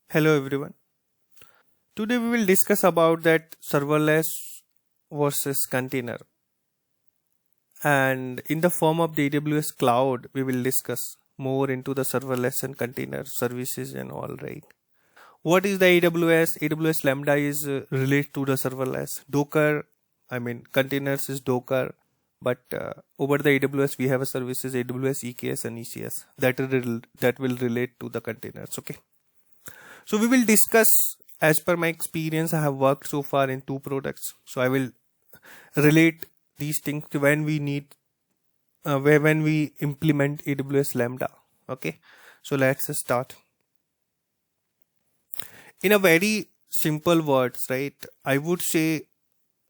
Hello everyone. Today we will discuss about that serverless versus container. And in the form of the AWS cloud, we will discuss more into the serverless and container services and all, right. What is the AWS? AWS Lambda is related to the serverless. Docker, containers is Docker. But over the AWS, we have a services AWS EKS and ECS that will relate to the containers. Okay. So we will discuss, as per my experience, I have worked so far in 2 products. So I will relate these things to when we need, when we implement AWS Lambda. Okay. So let's start. In a very simple words, right? I would say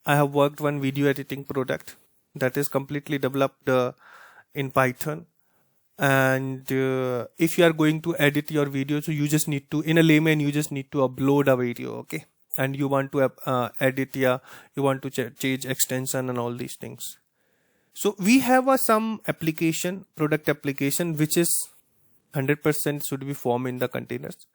I have worked one video editing product that is completely developed in Python. And if you are going to edit your video, so you just need to, in a layman, you just need to upload a video, okay, and you want to edit, you want to change extension and all these things. So we have some application, product application, which is 100% should be formed in the containers,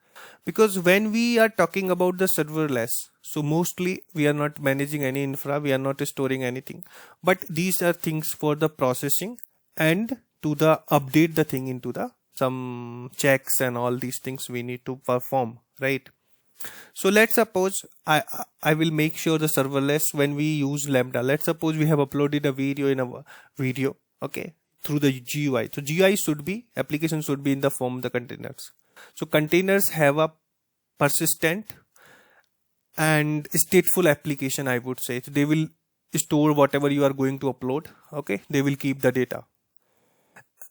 because when we are talking about the serverless, so mostly we are not managing any infra, we are not storing anything, but these are things for the processing and to the update the thing into the some checks and all these things we need to perform, right? So let's suppose I will make sure the serverless when we use Lambda. Let's suppose we have uploaded a video in a video, okay, through the GUI. So GUI should be, application should be in the form of the containers. So containers have a persistent and stateful application, I would say. So they will store whatever you are going to upload, okay, they will keep the data.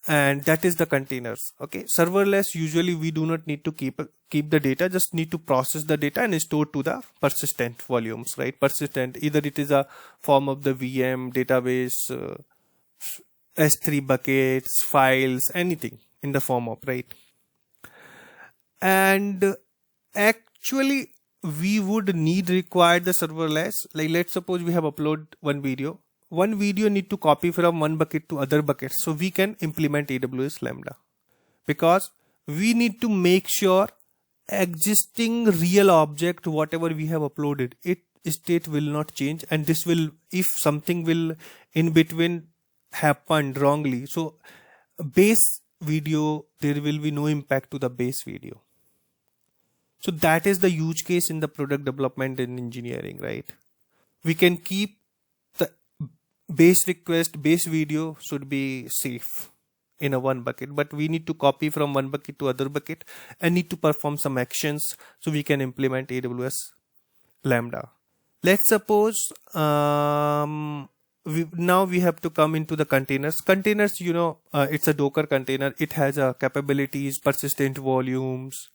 And that is the containers. Okay, serverless, usually we do not need to keep the data, just need to process the data and store to the persistent volumes, right? Persistent, either it is a form of the VM, database, S3 buckets, files, anything in the form of, right? And actually we would require the serverless. Like let's suppose we have uploaded one video need to copy from one bucket to other buckets. So we can implement AWS Lambda, because we need to make sure existing real object, whatever we have uploaded, its state will not change. And this will, if something will in between happened wrongly, so base video, there will be no impact to the base video. So that is the huge case in the product development and engineering, right? We can keep base request, base video should be safe in a one bucket, but we need to copy from one bucket to other bucket and need to perform some actions so we can implement AWS Lambda. Let's suppose now we have to come into the containers. Containers, it's a Docker container. It has capabilities, persistent volumes.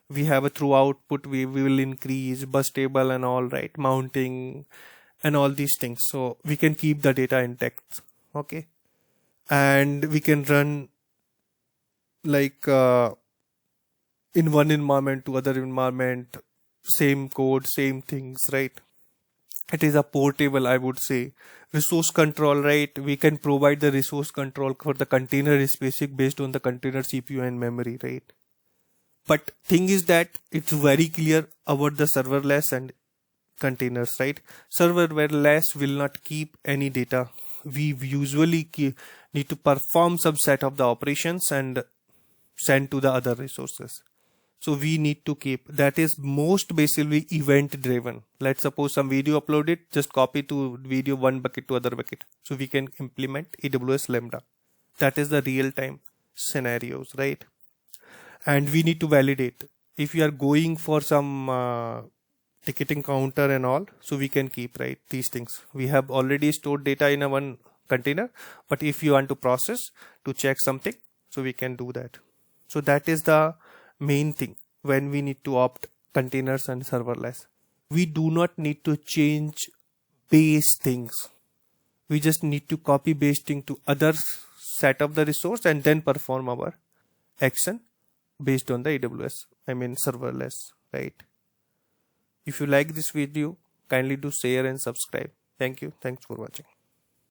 We have a through output, we will increase, bus table and all, right, mounting and all these things. So we can keep the data intact, okay, and we can run like in one environment to other environment, same code, same things, right? It is a portable, I would say. Resource control, right? We can provide the resource control for the container specific based on the container CPU and memory, right? But thing is that it's very clear about the serverless and containers, right? Serverless will not keep any data. We usually need to perform some set of the operations and send to the other resources. So we need to keep, that is most basically event driven. Let's suppose some video uploaded, just copy to video one bucket to other bucket. So we can implement AWS Lambda. That is the real time scenarios, right? And we need to validate. If you are going for some ticketing counter and all, so we can keep, right, these things. We have already stored data in a one container, but if you want to process to check something, so we can do that. So that is the main thing when we need to opt containers and serverless. We do not need to change base things. We just need to copy base thing to other set of the resource and then perform our action based on the AWS, serverless, right? If you like this video, kindly do share and subscribe. Thank you. Thanks for watching.